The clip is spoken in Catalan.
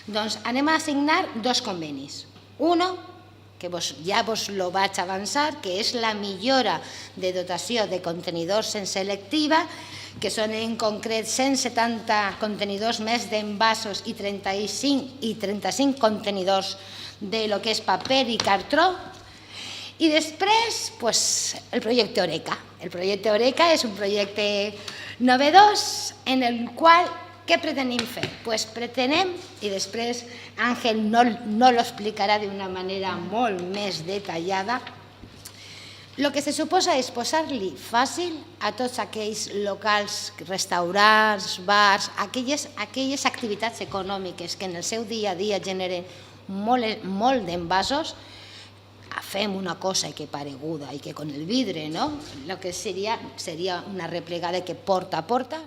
Doncs anem a signar dos convenis. Uno, que ja vos lo vaig avançar, que és la millora de dotació de contenidors sense selectiva, que són en concret 170 contenidors més d'envasos i 35 contenidors de lo que és paper i cartró. I després, el projecte Oreca. El projecte Oreca és un projecte novedós en el qual què pretenem fer? Pretenem, i després Àngel no lo explicarà d'una manera molt més detallada, el que se suposa és posar-li fàcil a tots aquells locals, restaurants, bars, aquelles activitats econòmiques que en el seu dia a dia generen molt d'envasos, fem una cosa equipareguda i que con el vidre, no? El que seria una replegada que porta a porta